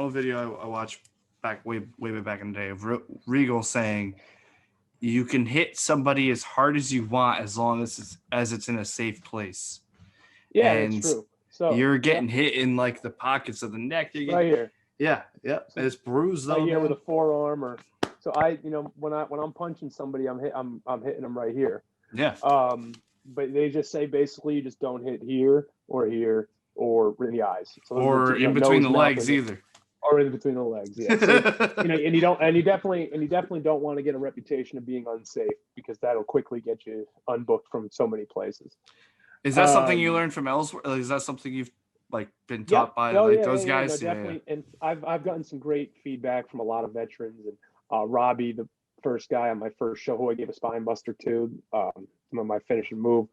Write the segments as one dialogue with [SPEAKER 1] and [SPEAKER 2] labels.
[SPEAKER 1] know video I watched back way back in the day of Regal saying you can hit somebody as hard as you want as long as it's in a safe place.
[SPEAKER 2] Yeah,
[SPEAKER 1] and
[SPEAKER 2] that's true. So
[SPEAKER 1] you're getting hit in like the pockets of the neck. You're getting,
[SPEAKER 2] right here.
[SPEAKER 1] Yeah. So it's bruised though.
[SPEAKER 2] Right here with a forearm, or so when I'm punching somebody, I'm hitting them right here.
[SPEAKER 1] Yeah.
[SPEAKER 2] But they just say basically you just don't hit here or in the eyes. So
[SPEAKER 1] or in between the legs either.
[SPEAKER 2] Or in between the legs, yeah. So, and you definitely don't want to get a reputation of being unsafe, because that'll quickly get you unbooked from so many places.
[SPEAKER 1] Is that something you learned from Ellsworth? Is that something you've been taught by those guys?
[SPEAKER 2] No, definitely. And I've gotten some great feedback from a lot of veterans, and Robbie, the first guy on my first show who I gave a spine buster to, my finishing move.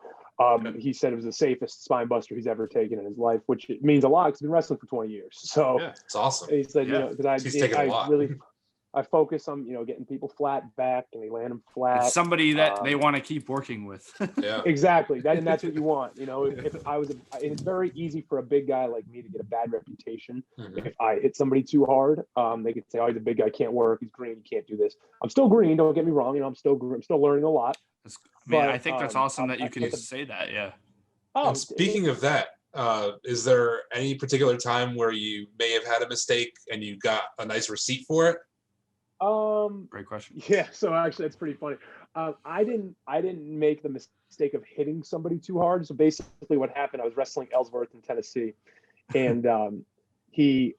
[SPEAKER 2] He said it was the safest spine buster he's ever taken in his life, which it means a lot because he's been wrestling for 20 years. So
[SPEAKER 3] yeah, it's awesome.
[SPEAKER 2] He said, because I focus on, getting people flat back and they land them flat.
[SPEAKER 1] It's somebody that they want to keep working with.
[SPEAKER 3] Yeah,
[SPEAKER 2] exactly. That's what you want. It's very easy for a big guy like me to get a bad reputation. Mm-hmm. If I hit somebody too hard, they could say, "Oh, he's a big guy, can't work. He's green, he can't do this." I'm still green. Don't get me wrong. I'm still learning a lot.
[SPEAKER 1] I think that's awesome that you can say that. Yeah.
[SPEAKER 2] Oh,
[SPEAKER 3] and speaking of that, is there any particular time where you may have had a mistake and you got a nice receipt for it?
[SPEAKER 1] Great question.
[SPEAKER 2] Yeah, so actually that's pretty funny. I didn't make the mistake of hitting somebody too hard. So basically what happened, I was wrestling Ellsworth in Tennessee, and when you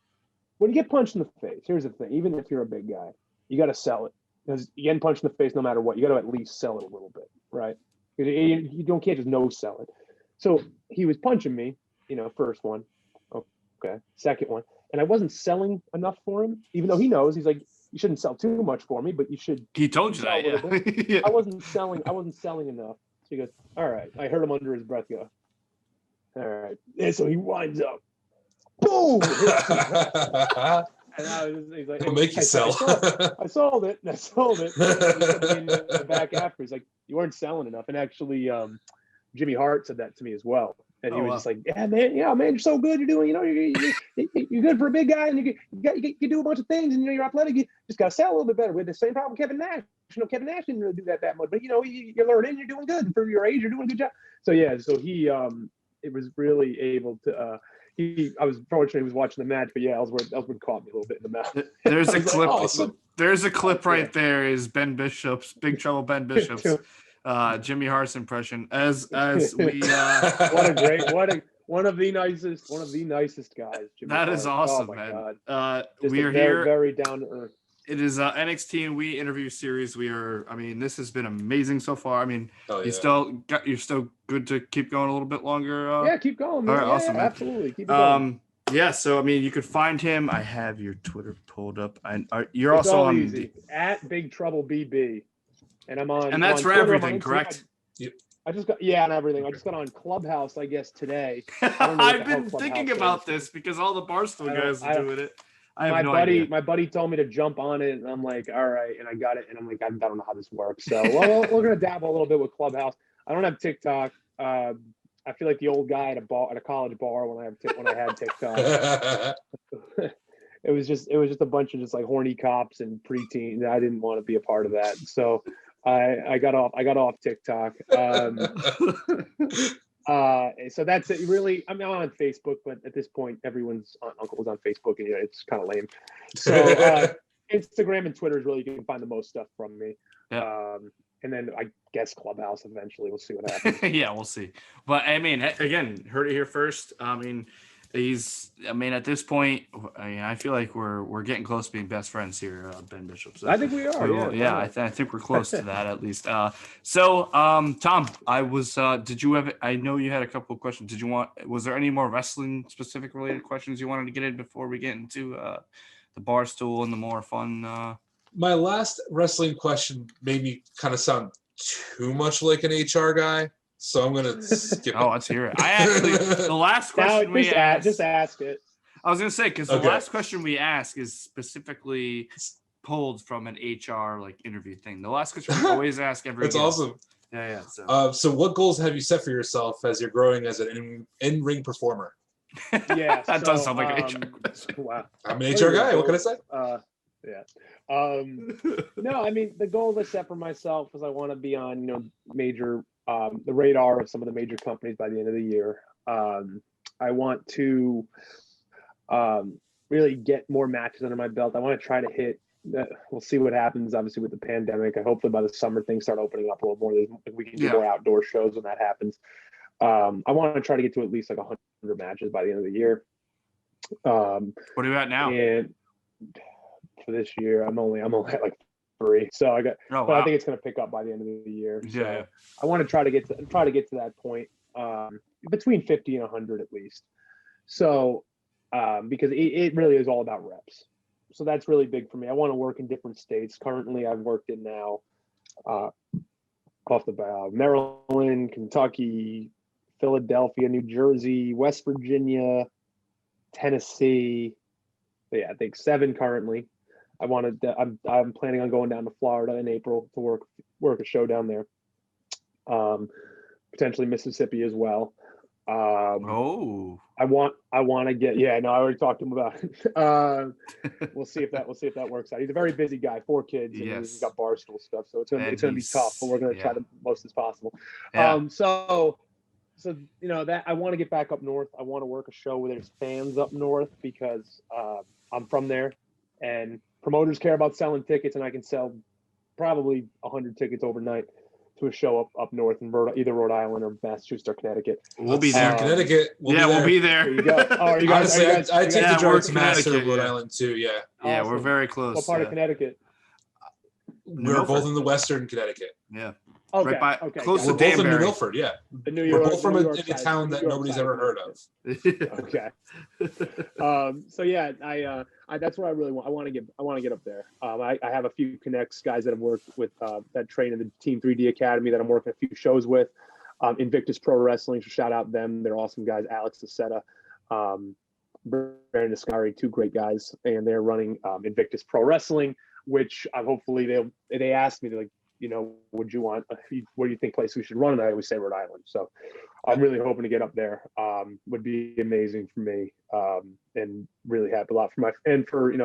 [SPEAKER 2] get punched in the face, here's the thing, even if you're a big guy, you got to sell it, because you get punched in the face no matter what. You got to at least sell it a little bit, right? You can't just no sell it. So he was punching me, first one, okay, second one, and I wasn't selling enough for him, even though he knows. He's like, you shouldn't sell too much for me, but you should.
[SPEAKER 1] He told you that, yeah.
[SPEAKER 2] Yeah. I wasn't selling enough. So he goes, all right. I heard him under his breath go, all right. And so he winds up, boom. And he's like,
[SPEAKER 3] it'll make you sell.
[SPEAKER 2] I sold it. And he said to me in the back after, he's like, you weren't selling enough. And actually, Jimmy Hart said that to me as well. And he was just like, yeah, man, you're so good. You're doing, you're good for a big guy, and you do a bunch of things, and you're athletic. You just got to sell a little bit better. We had the same problem with Kevin Nash. Kevin Nash didn't really do that much, but you're learning, you're doing good. And for your age, you're doing a good job. So yeah, so he, it was really able to, I was fortunate he was watching the match, but yeah, Ellsworth caught me a little bit in the mouth.
[SPEAKER 1] There's a clip. Awesome. There's a clip right there. Is Ben Bishop's Big Trouble? Ben Bishop's Jimmy Hart's impression as we. One of the nicest guys. Jimmy that
[SPEAKER 2] Hart.
[SPEAKER 1] is awesome,
[SPEAKER 2] man.
[SPEAKER 1] We are
[SPEAKER 2] very,
[SPEAKER 1] here.
[SPEAKER 2] Very down to earth.
[SPEAKER 1] It is NXT and We interview series. This has been amazing so far. I mean, you're still good to keep going a little bit longer.
[SPEAKER 2] Yeah, keep going. Man.
[SPEAKER 1] All right, awesome. Man.
[SPEAKER 2] Absolutely, keep going.
[SPEAKER 1] Yeah, so you could find him. I have your Twitter pulled up. You're also on
[SPEAKER 2] easy. At Big Trouble BB, and I'm on.
[SPEAKER 1] And that's for
[SPEAKER 2] Twitter,
[SPEAKER 1] everything, correct?
[SPEAKER 2] I just got and everything. I just got on Clubhouse, I guess, today.
[SPEAKER 1] I've been thinking about this because all the Barstool guys are doing it.
[SPEAKER 2] My buddy told me to jump on it, and I'm like, all right, and I got it, and I'm like, I don't know how this works. So we're gonna dabble a little bit with Clubhouse. I don't have TikTok. I feel like the old guy at a college bar when I had TikTok. It was just a bunch of just like horny cops and preteens. I didn't want to be a part of that, so I got off TikTok. So that's it. Really, I'm on Facebook, but at this point, everyone's uncle is on Facebook, and it's kind of lame. So Instagram and Twitter is really, you can find the most stuff from me.
[SPEAKER 1] Yeah.
[SPEAKER 2] And then I guess Clubhouse eventually. We'll see what happens.
[SPEAKER 1] Yeah, we'll see. But I mean, again, heard it here first. At this point, I feel like we're getting close to being best friends here, Ben Bishop. So
[SPEAKER 2] I think we are.
[SPEAKER 1] I think we're close to that at least. Tom, I know you had a couple of questions. Was there any more wrestling specific related questions you wanted to get in before we get into the Barstool and the more fun?
[SPEAKER 3] My last wrestling question made me kind of sound too much like an HR guy. So I'm gonna skip it.
[SPEAKER 1] Oh, let's hear it. The last question
[SPEAKER 2] just ask it.
[SPEAKER 1] I was gonna say, because the last question we ask is specifically pulled from an HR interview thing. The last question we always ask every.
[SPEAKER 3] That's awesome.
[SPEAKER 1] Yeah.
[SPEAKER 3] So what goals have you set for yourself as you're growing as an in-ring performer?
[SPEAKER 2] Yeah,
[SPEAKER 1] that does
[SPEAKER 2] so,
[SPEAKER 1] sound like an HR question.
[SPEAKER 2] Wow.
[SPEAKER 3] I'm an HR guy. What can I say?
[SPEAKER 2] Yeah. No, I mean, the goals I set for myself is I want to be on, major, the radar of some of the major companies by the end of the year. I want to really get more matches under my belt. I want to try to hit. We'll see what happens. Obviously, with the pandemic, hopefully by the summer things start opening up a little more. We can do more outdoor shows when that happens. I want to try to get to at least like 100 matches by the end of the year.
[SPEAKER 1] What are you at now?
[SPEAKER 2] And for this year, I'm only at like 3. So I got, but I think it's going to pick up by the end of the year. So I want to try to get to that point, between 50 and 100 at least. So, because it really is all about reps. So that's really big for me. I want to work in different states. Currently, I've worked in now, off the bat, Maryland, Kentucky, Philadelphia, New Jersey, West Virginia, Tennessee. So yeah, I think 7 currently. I'm planning on going down to Florida in April to work a show down there. Potentially Mississippi as well. I want to get. Yeah, no, I already talked to him about it. We'll see if that works out. He's a very busy guy, 4 kids, and he's got Barstool stuff, so it's gonna be tough. But we're gonna try the most as possible. So that I want to get back up north. I want to work a show where there's fans up north because I'm from there, and promoters care about selling tickets, and I can sell probably 100 tickets overnight to a show up north in either Rhode Island or Massachusetts or Connecticut.
[SPEAKER 1] We'll be there.
[SPEAKER 3] Connecticut.
[SPEAKER 1] We'll be there.
[SPEAKER 2] There you go. Oh, you guys?
[SPEAKER 3] Honestly, I take the drive to Mass or Rhode
[SPEAKER 1] yeah.
[SPEAKER 3] Island too. Yeah.
[SPEAKER 1] Yeah,
[SPEAKER 2] Awesome.
[SPEAKER 1] we're very close.
[SPEAKER 2] What part of Connecticut?
[SPEAKER 3] We're both in the Western Connecticut.
[SPEAKER 1] Yeah.
[SPEAKER 2] Okay.
[SPEAKER 1] Right by, close to
[SPEAKER 3] We're both in
[SPEAKER 1] Danbury.
[SPEAKER 3] New Milford. Yeah.
[SPEAKER 2] We're
[SPEAKER 3] both from a town that nobody's ever heard of.
[SPEAKER 2] Okay. So yeah, I that's what I really want. I want to get up there. I have a few connects, guys that I've worked with, that train in the Team 3D Academy that I'm working a few shows with. Invictus Pro Wrestling, so shout out them. They're awesome guys. Alex Aceta, Brandon Ascari, 2 great guys, and they're running Invictus Pro Wrestling, which hopefully they asked me, they're like, what do you think place we should run? And I always say Rhode Island. So I'm really hoping to get up there. Would be amazing for me, and really happy a lot for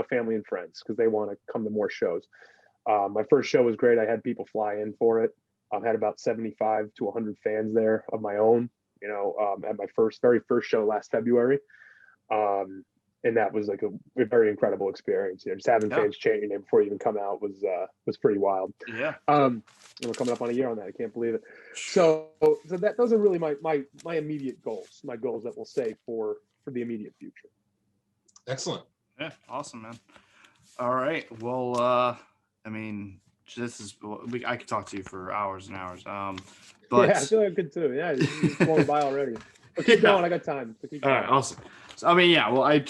[SPEAKER 2] family and friends, because they want to come to more shows. My first show was great. I had people fly in for it. I've had about 75 to 100 fans there of my own, at my very first show last February. And that was like a very incredible experience. Just having fans chant your name before you even come out was pretty wild.
[SPEAKER 1] Yeah.
[SPEAKER 2] And we're coming up on a year on that. I can't believe it. So those are really my immediate goals. My goals that we'll say for the immediate future.
[SPEAKER 3] Excellent.
[SPEAKER 1] Yeah. Awesome, man. All right. Well, I mean, I could talk to you for hours and hours. But
[SPEAKER 2] yeah, I feel like I could too. Yeah, it's going by already. But keep going. I got time. So keep going.
[SPEAKER 1] All right. Awesome. So, I mean, yeah. Well, I'm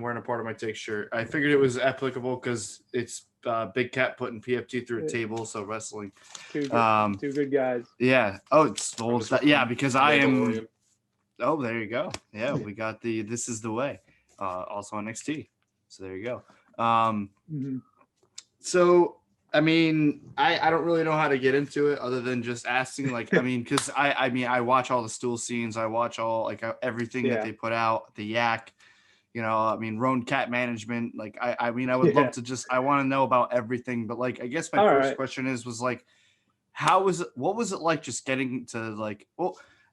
[SPEAKER 1] wearing a part of my take shirt. I figured it was applicable because it's Big Cat putting PFT through a table. So wrestling.
[SPEAKER 2] Two good guys.
[SPEAKER 1] Yeah. Oh, it's because I am. Oh, there you go. Yeah, we got This Is the Way, also on NXT. So there you go. So, I mean, I don't really know how to get into it other than just asking, because I watch all the stool scenes. I watch all, everything that they put out, the Yak, Roan Cat Management. I would love to I want to know about everything. But, I guess my first question was, what was it like just getting to,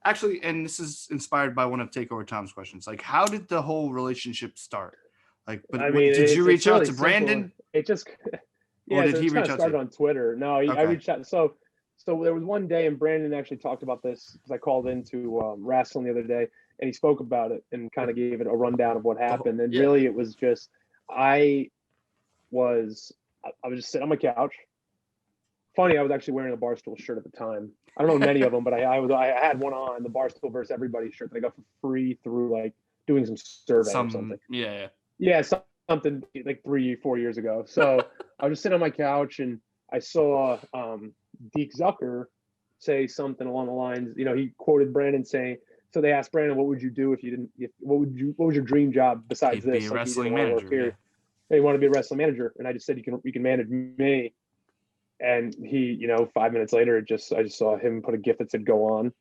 [SPEAKER 1] actually, and this is inspired by one of Takeover Tom's questions. How did the whole relationship start? Did you reach out to Brandon?
[SPEAKER 2] It just... Yeah,
[SPEAKER 1] or did he reach out
[SPEAKER 2] started
[SPEAKER 1] to you?
[SPEAKER 2] on Twitter. No, I reached out. So there was one day, and Brandon actually talked about this because I called into wrestling the other day, and he spoke about it and kind of gave it a rundown of what happened. And really, it was just I was just sitting on my couch. Funny, I was actually wearing a Barstool shirt at the time. I don't know many of them, but I had one on, the Barstool versus Everybody shirt that I got for free through doing some survey or something. Yeah. Something 3-4 years ago. So I was just sitting on my couch and I saw Deke Zucker say something along the lines, he quoted Brandon saying, so they asked Brandon, what would you do what was your dream job besides
[SPEAKER 1] He'd
[SPEAKER 2] this?
[SPEAKER 1] be a wrestling manager.
[SPEAKER 2] He wanted to be a wrestling manager. And I just said, you can manage me. And he, 5 minutes later, I just saw him put a gift that said, go on.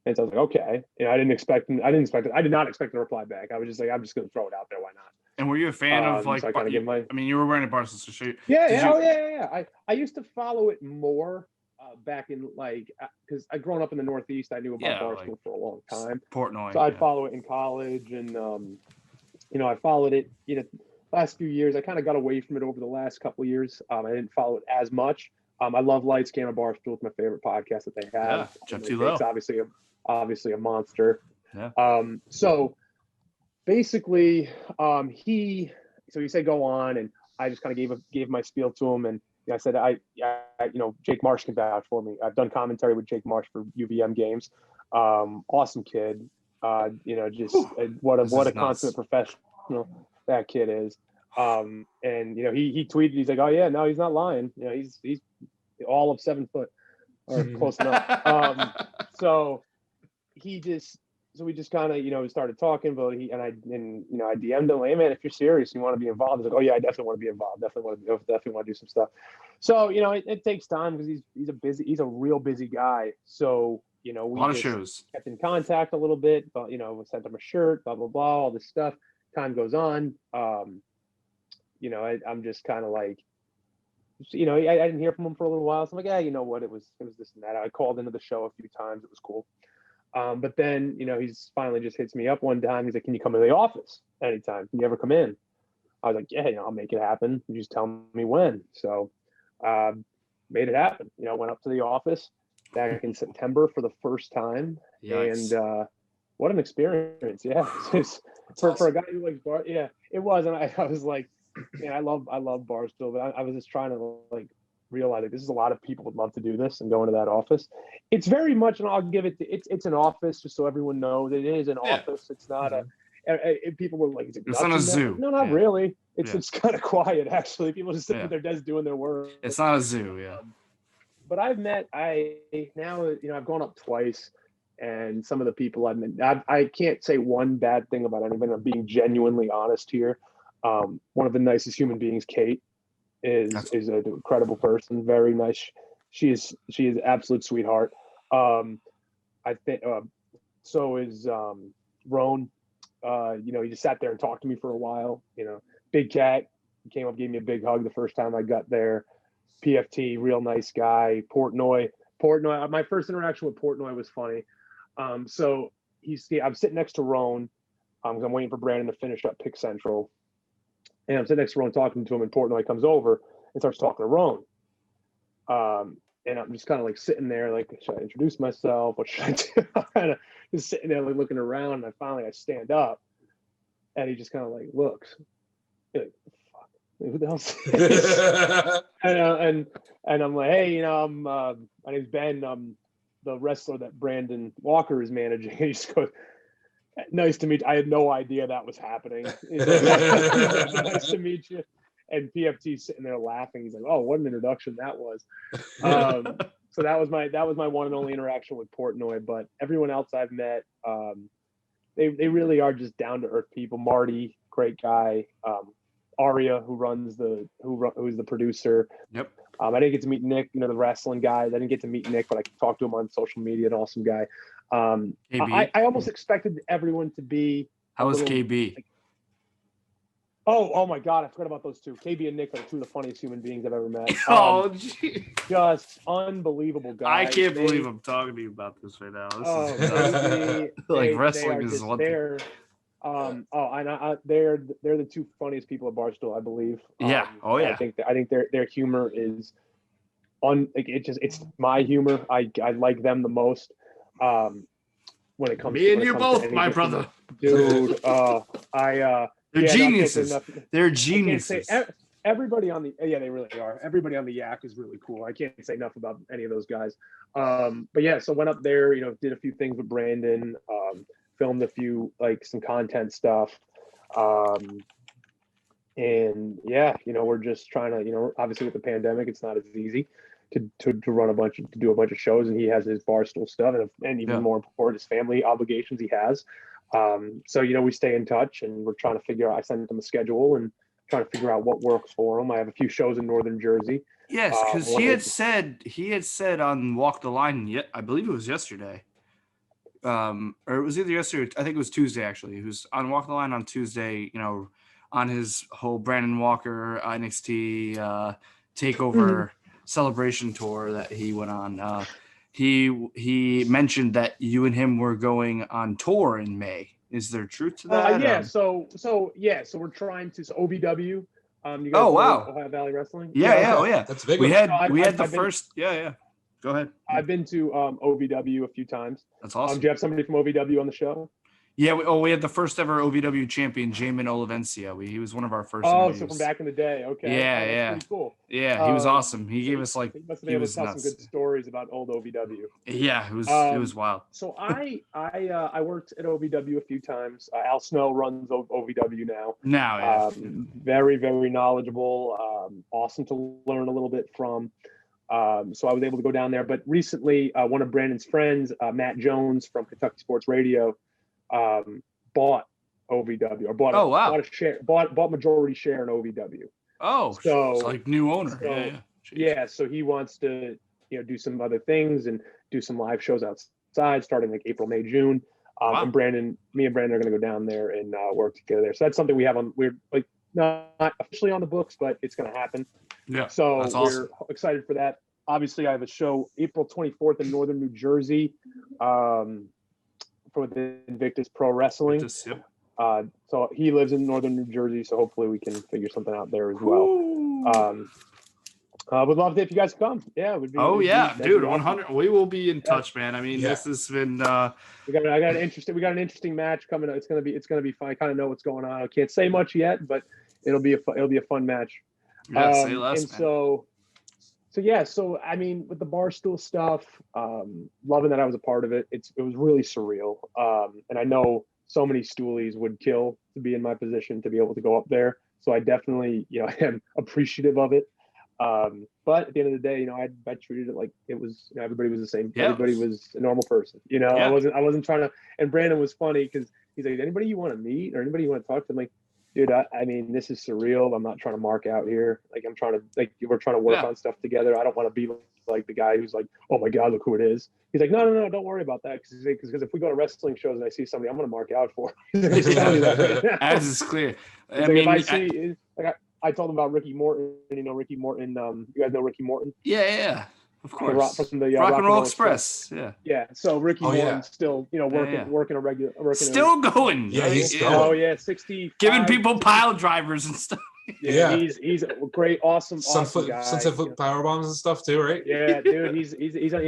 [SPEAKER 2] And so I was like, okay. I didn't expect it. I did not expect a reply back. I was just like, I'm just going to throw it out there. Why not?
[SPEAKER 1] And were you a fan of like?
[SPEAKER 2] So I kind of give my.
[SPEAKER 1] I mean, you were wearing a Barcelona shirt.
[SPEAKER 2] Yeah. I used to follow it more back in like because I grown up in the Northeast. I knew about Barstool for a long time.
[SPEAKER 1] Portnoy.
[SPEAKER 2] So I'd follow it in college, and I followed it. Last few years, I kind of got away from it over the last couple of years. I didn't follow it as much. I love Lights Camera Barstool. It's my favorite podcast that they have.
[SPEAKER 1] Yeah, Jeff T. Lowe.
[SPEAKER 2] It's obviously a monster.
[SPEAKER 1] Yeah.
[SPEAKER 2] So basically, he said go on, and I just kind of gave my spiel to him, and I said Jake Marsh can vouch for me. I've done commentary with Jake Marsh for UVM games. Awesome kid. What a consummate professional that kid is. And he tweeted, he's like, oh yeah, no, he's not lying. He's all of 7 foot or close enough. So we just kind of started talking, but I DM'd him, hey man, if you're serious, you want to be involved. He's like, oh yeah, I definitely want to be involved. Definitely want to do some stuff. So it takes time because he's a real busy guy. So we
[SPEAKER 1] a lot of shows.
[SPEAKER 2] Kept in contact a little bit, but we sent him a shirt, blah blah blah, all this stuff. Time goes on. I'm just kind of like, I didn't hear from him for a little while. So I'm like, yeah, you know what? It was this and that. I called into the show a few times. It was cool. But then, he's finally just hits me up one time. He's like, can you come into the office anytime? Can you ever come in? I was like, yeah, I'll make it happen. You just tell me when. So made it happen. Went up to the office back in September for the first time. Yikes. And what an experience. Yeah. For a guy who likes bar. Yeah, it was. And I was like, man, I love Barstool, but I was just trying to like realize that this is a lot of people would love to do this and go into that office. It's very much, and I'll give it to, it's an office, just so everyone knows it is an office. It's not people were like,
[SPEAKER 1] it's not a zoo.
[SPEAKER 2] No, not really. It's kind of quiet actually. People just sitting at their desk doing their work.
[SPEAKER 1] It's not a zoo. Yeah.
[SPEAKER 2] But I've gone up twice, and some of the people I've met, I can't say one bad thing about anyone. I'm being genuinely honest here. One of the nicest human beings, Kate, is an incredible person. Very nice. She is an absolute sweetheart. I think so is Roan. He just sat there and talked to me for a while. Big Cat, he came up, gave me a big hug the first time I got there. PFT, real nice guy. Portnoy. My first interaction with Portnoy was funny. I'm sitting next to Roan. I'm waiting for Brandon to finish up Pick Central. And I'm sitting next to Roan talking to him, and Portnoy comes over and starts talking to Roan. And I'm just kind of like sitting there, like, should I introduce myself? What should I do? I'm kind of just sitting there, like looking around. And I stand up, and he just kind of like looks. Like, fuck, who the hell's this? and I'm like, hey, my name's Ben. I'm the wrestler that Brandon Walker is managing. And he just goes, nice to meet you. I had no idea that was happening. He's like, nice to meet you. And PFT's sitting there laughing. He's like, oh, what an introduction that was. So that was my one and only interaction with Portnoy. But everyone else I've met, they really are just down to earth people. Marty, great guy. Aria, who's the producer.
[SPEAKER 1] Yep.
[SPEAKER 2] I didn't get to meet Nick, the wrestling guys. I didn't get to meet Nick, but I talked to him on social media. An awesome guy. I almost expected everyone to be.
[SPEAKER 1] How was KB?
[SPEAKER 2] Oh my God! I forgot about those two. KB and Nick are two of the funniest human beings I've ever met. Just unbelievable guys.
[SPEAKER 1] I can't believe I'm talking to you about this right now. Wrestling is one thing. They're the two funniest people at Barstool, I believe. Yeah. Oh yeah.
[SPEAKER 2] I think their humor is it's my humor. I like them the most. When it comes
[SPEAKER 1] me and you both, my brother,
[SPEAKER 2] dude.
[SPEAKER 1] They're geniuses. They're geniuses.
[SPEAKER 2] Everybody on the they really are. Everybody on the Yak is really cool. I can't say enough about any of those guys. But yeah, so went up there, did a few things with Brandon, filmed a few some content stuff. And yeah, we're just trying to, obviously with the pandemic, it's not as easy to run to do a bunch of shows, and he has his Barstool stuff and even more important, his family obligations he has. So we stay in touch, and we're trying to figure out. I sent him a schedule and trying to figure out what works for him. I have a few shows in Northern Jersey.
[SPEAKER 1] Yes, because he had said on Walk the Line. I believe it was yesterday. or it was either yesterday, I think it was Tuesday actually. He was on Walk the Line on Tuesday, on his whole Brandon Walker NXT Takeover celebration tour that he went on. He mentioned that you and him were going on tour in May. Is there truth to that?
[SPEAKER 2] Yeah. So we're trying to OVW. You guys
[SPEAKER 1] Oh,
[SPEAKER 2] know
[SPEAKER 1] wow.
[SPEAKER 2] Ohio Valley Wrestling.
[SPEAKER 1] Yeah. Oh yeah.
[SPEAKER 3] That's a big
[SPEAKER 1] We
[SPEAKER 3] one.
[SPEAKER 1] had the
[SPEAKER 2] I've been-
[SPEAKER 1] first. Yeah. Go ahead.
[SPEAKER 2] I've been to OVW a few times.
[SPEAKER 1] That's awesome.
[SPEAKER 2] Do you have somebody from OVW on the show?
[SPEAKER 1] Yeah. We had the first ever OVW champion, Jamin Olivencia. He was one of our first.
[SPEAKER 2] Oh,
[SPEAKER 1] interviews.
[SPEAKER 2] so from back in the day. Okay.
[SPEAKER 1] Yeah,
[SPEAKER 2] that's
[SPEAKER 1] yeah.
[SPEAKER 2] pretty cool.
[SPEAKER 1] Yeah, he was awesome. He gave us
[SPEAKER 2] He must have been
[SPEAKER 1] he
[SPEAKER 2] able
[SPEAKER 1] was
[SPEAKER 2] to tell
[SPEAKER 1] nuts.
[SPEAKER 2] some good stories about old OVW.
[SPEAKER 1] Yeah, it was wild.
[SPEAKER 2] So I worked at OVW a few times. Al Snow runs OVW now.
[SPEAKER 1] Now,
[SPEAKER 2] Very, very knowledgeable. Awesome to learn a little bit from. So I was able to go down there. But recently, one of Brandon's friends, Matt Jones from Kentucky Sports Radio, bought OVW or bought majority share in OVW.
[SPEAKER 1] Oh,
[SPEAKER 2] so
[SPEAKER 1] it's like new owner.
[SPEAKER 2] So,
[SPEAKER 1] yeah.
[SPEAKER 2] So he wants to do some other things and do some live shows outside starting like April, May, June.
[SPEAKER 1] Wow.
[SPEAKER 2] And me and Brandon are going to go down there and work together there. So that's something we have on. We're like not officially on the books, but it's going to happen.
[SPEAKER 1] Yeah.
[SPEAKER 2] So
[SPEAKER 1] that's awesome.
[SPEAKER 2] We're excited for that. Obviously, I have a show April 24th in Northern New Jersey for the Invictus Pro Wrestling.
[SPEAKER 1] Yep.
[SPEAKER 2] So he lives in Northern New Jersey, so hopefully we can figure something out there as well. Would love it if you guys come. Yeah, would be.
[SPEAKER 1] Oh yeah, dude, 100. We will be in touch,
[SPEAKER 2] Yeah.
[SPEAKER 1] man. I mean, this has been.
[SPEAKER 2] We got an interesting match coming up. It's gonna be fun. I kind of know what's going on. I can't say much yet, but it'll be a fun match.
[SPEAKER 1] Yeah, say less,
[SPEAKER 2] and
[SPEAKER 1] man.
[SPEAKER 2] So I mean, with the Barstool stuff, loving that I was a part of it. It was really surreal. And I know so many stoolies would kill to be in my position to be able to go up there. So I definitely, am appreciative of it. But at the end of the day, I treated it like it was, everybody was the same.
[SPEAKER 1] Yeah.
[SPEAKER 2] Everybody was a normal person.
[SPEAKER 1] Yeah.
[SPEAKER 2] I wasn't trying to. And Brandon was funny because he's like, anybody you want to meet or anybody you want to talk to? I'm like, dude, I mean, this is surreal. I'm not trying to mark out here. Like we're trying to work on stuff together. I don't want to be like the guy who's like, oh my God, look who it is. He's like, no, don't worry about that. Because if we go to wrestling shows and I see somebody, I'm going to mark out for.
[SPEAKER 1] As is clear.
[SPEAKER 2] I told him about Ricky Morton. Ricky Morton. You guys know Ricky Morton?
[SPEAKER 1] Yeah. Of course.
[SPEAKER 2] From the
[SPEAKER 1] Rock and Roll Express. Yeah.
[SPEAKER 2] Yeah. So Ricky Morton's still, working a regular.
[SPEAKER 1] Still going.
[SPEAKER 3] Yeah, he's going.
[SPEAKER 2] Oh yeah, 60.
[SPEAKER 1] Giving people pile drivers and stuff.
[SPEAKER 2] Yeah. He's a great, awesome guy.
[SPEAKER 3] Sunset foot power bombs and stuff too, right?
[SPEAKER 2] Yeah, dude, he's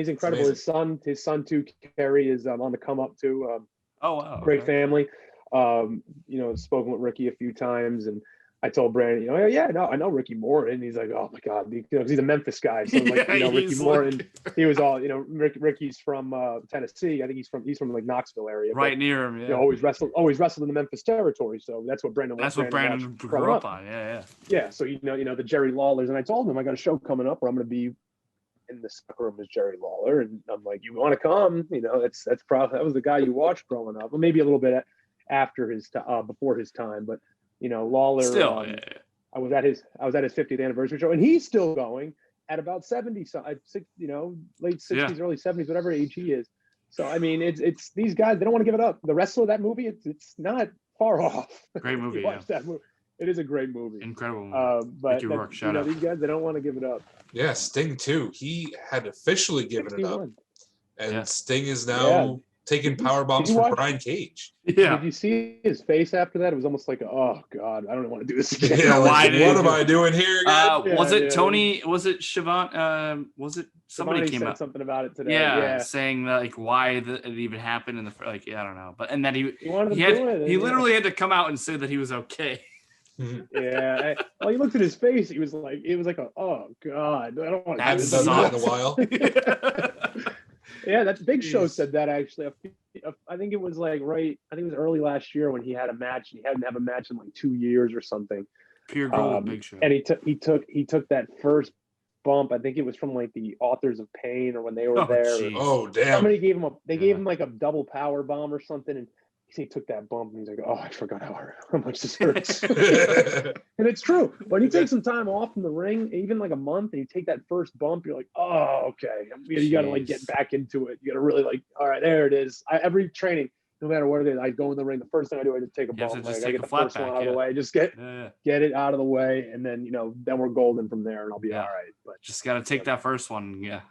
[SPEAKER 2] incredible. His son too, Kerry, is on the come up too.
[SPEAKER 1] Oh wow.
[SPEAKER 2] Great family. Spoken with Ricky a few times, and I told Brandon, I know Ricky Morton. He's like, oh my God, because he's a Memphis guy. So Ricky Morton, he was all, Ricky's from Tennessee. I think he's from like Knoxville area.
[SPEAKER 1] Right near him. Yeah.
[SPEAKER 2] Always wrestled in the Memphis territory. So that's what Brandon
[SPEAKER 1] grew up on. Yeah.
[SPEAKER 2] Yeah. So the Jerry Lawlers, and I told him I got a show coming up where I'm going to be in the soccer room as Jerry Lawler, and I'm like, you want to come? That's probably that was the guy you watched growing up, or maybe a little bit after before his time, but. Lawler.
[SPEAKER 1] Still,
[SPEAKER 2] I was at his 50th anniversary show, and he's still going at about 70. So, late 60s, early 70s, whatever age he is. So, I mean, it's these guys. They don't want to give it up. The Wrestler, that movie, it's not far off.
[SPEAKER 1] Great movie.
[SPEAKER 2] Watch that movie. It is a great movie.
[SPEAKER 1] Incredible movie.
[SPEAKER 2] But
[SPEAKER 1] out.
[SPEAKER 2] These guys, they don't want to give it up.
[SPEAKER 3] Yeah, Sting too. He had officially given 61. It up, and Sting is now. Yeah. Taking power bombs from Brian Cage.
[SPEAKER 2] Yeah. Did you see his face after that? It was almost like, oh God, I don't want to do this again.
[SPEAKER 3] Yeah, what am I doing here again?
[SPEAKER 1] Was it Tony? Was it Siobhan? Was it somebody
[SPEAKER 2] Shivani
[SPEAKER 1] came
[SPEAKER 2] said
[SPEAKER 1] out
[SPEAKER 2] something about it today?
[SPEAKER 1] Yeah, saying that why it even happened in the I don't know, but and then he literally had to come out and say that he was okay.
[SPEAKER 2] Yeah. Well, you looked at his face. It was like oh God, I don't want to.
[SPEAKER 3] Haven't done that in a while.
[SPEAKER 2] Yeah, that Big Show said that actually. I think it was like I think it was early last year when he had a match. He hadn't had a match in like 2 years or something.
[SPEAKER 1] Pure gold, Big Show.
[SPEAKER 2] And he took that first bump. I think it was from like the Authors of Pain or when they were there.
[SPEAKER 3] Oh damn!
[SPEAKER 2] Somebody gave him gave him like a double power bomb or something, and he took that bump and he's like, oh, I forgot how much this hurts. And it's true. When you take some time off from the ring, even like a month, and you take that first bump, you're like, oh, okay. You got to like get back into it. You got to really like, all right, there it is. Every training, no matter what it is, I go in the ring. The first thing I do, I just take a bump. Like, I get the first one out of the way. Just get it out of the way, and then then we're golden from there, and I'll be all right. But
[SPEAKER 1] just got to take that first one. Yeah.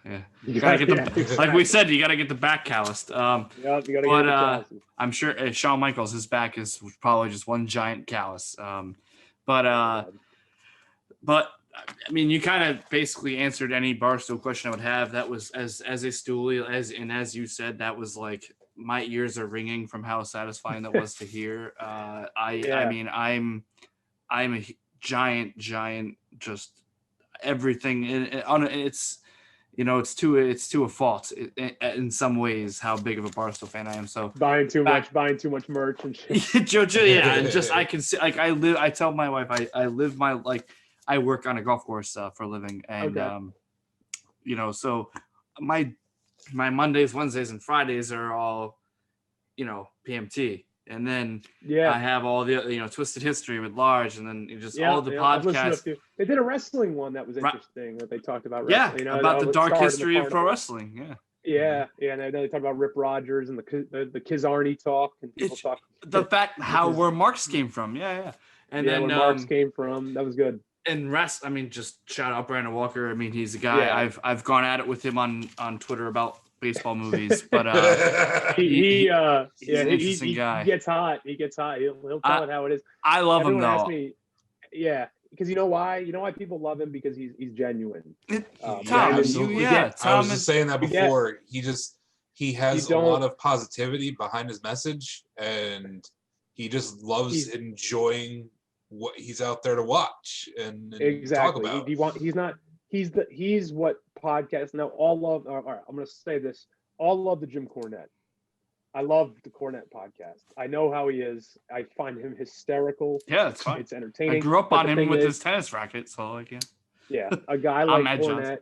[SPEAKER 1] You got to get the like we said, you got to get the back calloused.
[SPEAKER 2] You got to get the calloused.
[SPEAKER 1] I'm sure Shawn Michaels, his back is probably just one giant callus. But I mean, you kind of basically answered any Barstool question I would have. That was as a stoolie, as you said, that was like my ears are ringing from how satisfying that was to hear. I mean, I'm a giant, just everything. It's it's to a fault in some ways how big of a Barstool fan I am. So
[SPEAKER 2] buying too much merch and shit.
[SPEAKER 1] And just I can see like I tell my wife I live my like I work on a golf course for a living, and so my Mondays, Wednesdays, and Fridays are all PMT, and then I have all the Twisted History with Large, and then just all the podcasts.
[SPEAKER 2] They did a wrestling one that was interesting that they talked about wrestling.
[SPEAKER 1] About the dark history of pro wrestling.
[SPEAKER 2] And they talk about Rip Rogers and the Kizarny talk, and people talk
[SPEAKER 1] the fact where Marks came from. And then
[SPEAKER 2] where Marks came from, that was good.
[SPEAKER 1] And I mean, just shout out Brandon Walker. I mean, he's a guy I've gone at it with him on Twitter about baseball movies, but he's an interesting guy.
[SPEAKER 2] He gets hot. He'll tell it how it is.
[SPEAKER 1] I love him though.
[SPEAKER 2] Asked me, because you know why? You know why people love him? Because he's genuine.
[SPEAKER 3] Tom, I was just saying that before. He has a lot of positivity behind his message, and he just loves enjoying what he's out there to watch and talk about.
[SPEAKER 2] He's what podcasts now. All right, I'm going to say this. All love the Jim Cornette. I love the Cornette podcast. I know how he is. I find him hysterical.
[SPEAKER 1] Yeah, it's fun.
[SPEAKER 2] It's entertaining.
[SPEAKER 1] I grew up on him with his tennis racket, so like
[SPEAKER 2] yeah, a guy like Cornette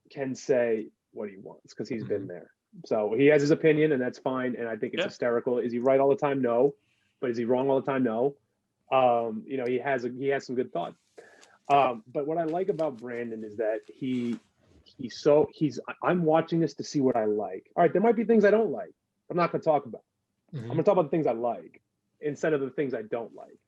[SPEAKER 2] can say what he wants because he's been there. So he has his opinion, and that's fine. And I think it's hysterical. Is he right all the time? No. But is he wrong all the time? No. He has some good thoughts. But what I like about Brandon is that I'm watching this to see what I like. All right, there might be things I don't like. I'm not going to talk about. I'm going to talk about the things I like instead of the things I don't like.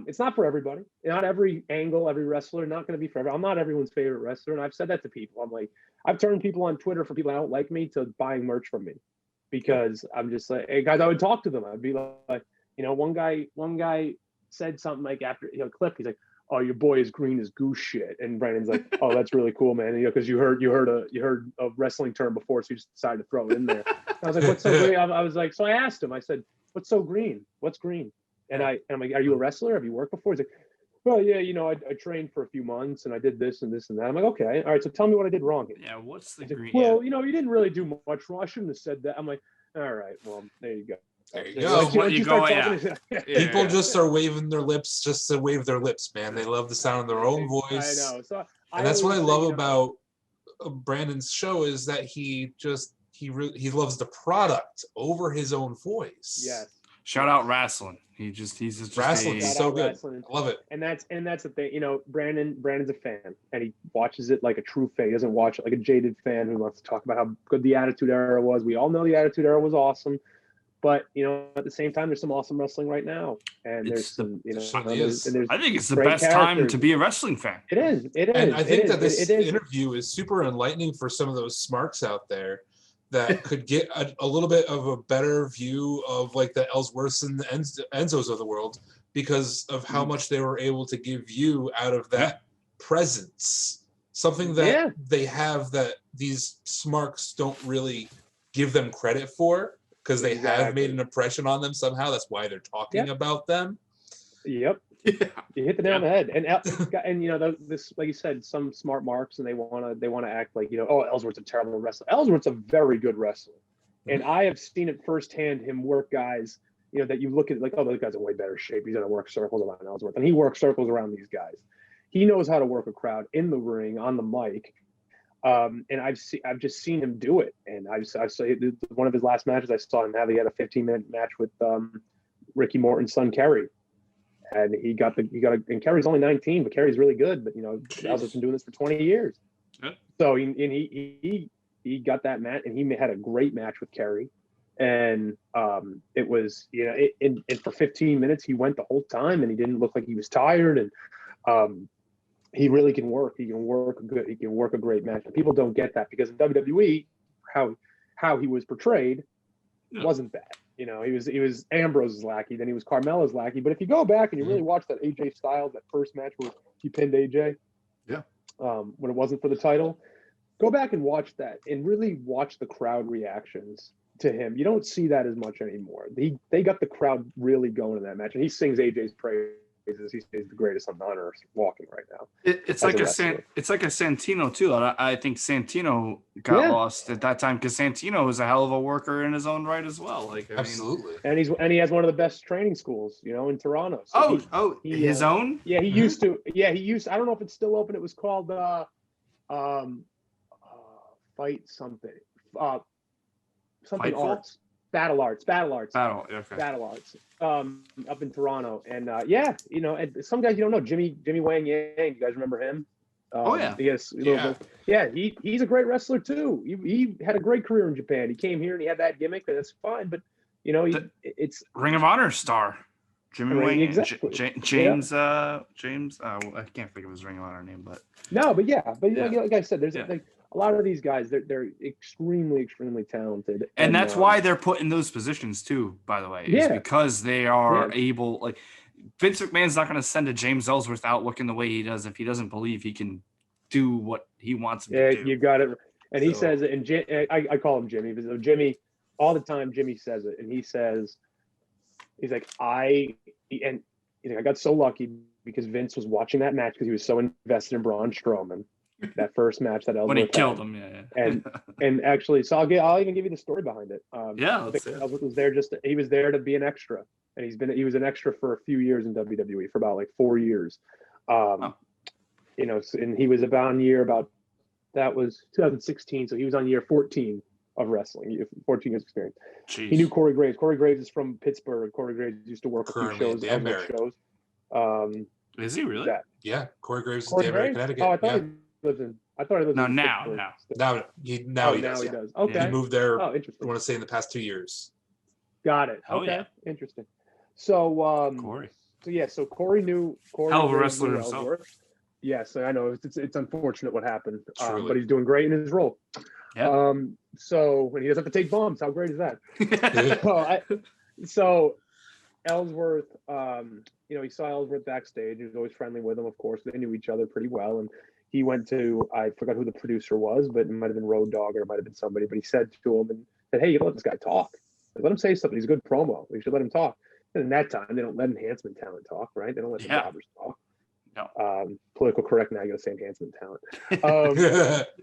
[SPEAKER 2] It's not for everybody. Not every angle, every wrestler, not going to be for everyone. I'm not everyone's favorite wrestler, and I've said that to people. I'm like, I've turned people on Twitter for people that don't like me to buying merch from me because I'm just like, hey guys, I would talk to them. I'd be like, one guy said something like after clip, he's like, oh, your boy is green as goose shit, and Brandon's like, oh, that's really cool, man, because you heard a wrestling term before, so you just decided to throw it in there. I was like, what's so green? I was like, so I asked him, I said, what's so green? What's green? And I'm like, are you a wrestler? Have you worked before? He's like, well, yeah, I trained for a few months and I did this and this and that. I'm like, okay, all right, so tell me what I did wrong here.
[SPEAKER 1] Yeah, what's the green?
[SPEAKER 2] Well, you didn't really do much wrong. I shouldn't have said that. I'm like, all right, well, there you go.
[SPEAKER 3] There you go. People just are waving their lips just to wave their lips, man. They love the sound of their own voice.
[SPEAKER 2] I know.
[SPEAKER 3] And that's what I love about Brandon's show is that he loves the product over his own voice.
[SPEAKER 2] Yes.
[SPEAKER 1] Shout out wrestling. He's just
[SPEAKER 3] wrestling is so good. I love it.
[SPEAKER 2] And that's the thing. Brandon's a fan, and he watches it like a true fan. He doesn't watch it like a jaded fan who wants to talk about how good the Attitude Era was. We all know the Attitude Era was awesome. But at the same time, there's some awesome wrestling right now, and I think
[SPEAKER 1] it's the best time to be a wrestling fan.
[SPEAKER 2] It is.
[SPEAKER 3] And I think that this interview is super enlightening for some of those smarks out there that could get a little bit of a better view of like the Ellsworths and the Enzos of the world because of how much they were able to give you out of that presence. Something that they have that these smarks don't really give them credit for. Because they have made an impression on them somehow. That's why they're talking about them.
[SPEAKER 2] Yep. You hit the nail on the head. And this, like you said, some smart marks, and they want to act like Ellsworth's a terrible wrestler. Ellsworth's a very good wrestler, and I have seen it firsthand. Him work guys, that you look at like, oh, those guys are way better shape. He's gonna work circles around Ellsworth, and he works circles around these guys. He knows how to work a crowd in the ring, on the mic. And I've just seen him do it. And I saw one of his last matches I saw him have. He had a 15-minute match with Ricky Morton's son Kerry, and and Kerry's only 19, but Kerry's really good. But Ellsworth's been doing this for 20 years.
[SPEAKER 1] Yeah.
[SPEAKER 2] So he got that match, and he had a great match with Kerry. And it was and for 15 minutes he went the whole time, and he didn't look like he was tired. And he really can work. He can work a great match. And people don't get that, because in WWE, how he was portrayed wasn't that. He was Ambrose's lackey, then he was Carmella's lackey. But if you go back and you really watch that AJ Styles, that first match where he pinned AJ, when it wasn't for the title, go back and watch that and really watch the crowd reactions to him. You don't see that as much anymore. They got the crowd really going in that match, and he sings AJ's praises. He's the greatest on the earth walking right now.
[SPEAKER 1] It's like a Santino too. I think Santino got lost at that time, because Santino is a hell of a worker in his own right as well.
[SPEAKER 3] Absolutely.
[SPEAKER 2] And he has one of the best training schools, in Toronto. So
[SPEAKER 1] his own?
[SPEAKER 2] Yeah, he used to. Yeah, he used. I don't know if it's still open. It was called Fight something. Something
[SPEAKER 1] Fight
[SPEAKER 2] arts. Battle Arts.
[SPEAKER 1] Okay.
[SPEAKER 2] Battle Arts. Up in Toronto. And and some guys you don't know. Jimmy Wang Yang, you guys remember him? He's a great wrestler too. He had a great career in Japan. He came here and he had that gimmick, and that's fine. But it's
[SPEAKER 1] Ring of Honor star. Jimmy Wang,
[SPEAKER 2] exactly.
[SPEAKER 1] James. I can't think of his Ring of Honor name, but
[SPEAKER 2] like I said, there's a lot of these guys. They're extremely, extremely talented,
[SPEAKER 1] and that's why they're put in those positions too. By the way, is because they are able. Like Vince McMahon's not going to send a James Ellsworth out looking the way he does if he doesn't believe he can do what he wants him to do.
[SPEAKER 2] You got it. And he says it, and I call him Jimmy, because Jimmy all the time. Jimmy says it, and he says. He's like, I got so lucky because Vince was watching that match because he was so invested in Braun Strowman. That first match that Ellsworth
[SPEAKER 1] when he killed
[SPEAKER 2] had.
[SPEAKER 1] him,
[SPEAKER 2] and actually, so I'll even give you the story behind it.
[SPEAKER 1] Ellsworth
[SPEAKER 2] was there he was there to be an extra, and he was an extra for a few years in WWE, for about like 4 years. And he was that was 2016, so he was on year 14 of wrestling, 14 years experience.
[SPEAKER 1] Jeez.
[SPEAKER 2] He knew Corey Graves. Corey Graves is from Pittsburgh. Corey Graves used to work a few shows.
[SPEAKER 1] Is he really?
[SPEAKER 3] Corey Graves is Danbury, Connecticut.
[SPEAKER 2] Oh, I thought he lived in.
[SPEAKER 3] Now he does.
[SPEAKER 2] Okay.
[SPEAKER 3] He moved there.
[SPEAKER 2] Oh, interesting.
[SPEAKER 3] I want to say in the past 2 years.
[SPEAKER 2] Got it. Okay. Interesting. So
[SPEAKER 1] Corey.
[SPEAKER 2] So Corey knew
[SPEAKER 1] hell of a wrestler himself.
[SPEAKER 2] Yes, I know. It's unfortunate what happened,
[SPEAKER 3] Truly.
[SPEAKER 2] but he's doing great in his role.
[SPEAKER 1] Yeah.
[SPEAKER 2] So when he doesn't have to take bumps, how great is that? So Ellsworth, he saw Ellsworth backstage. He was always friendly with him, of course. They knew each other pretty well. And he went to, I forgot who the producer was, but it might have been Road Dogg or it might have been somebody. But he said to him and said, hey, you let this guy talk. Let him say something. He's a good promo. We should let him talk. And in that time, they don't let enhancement talent talk, right? They don't let the jobbers talk.
[SPEAKER 1] No.
[SPEAKER 2] Political correct now. You got to say enhancement talent. You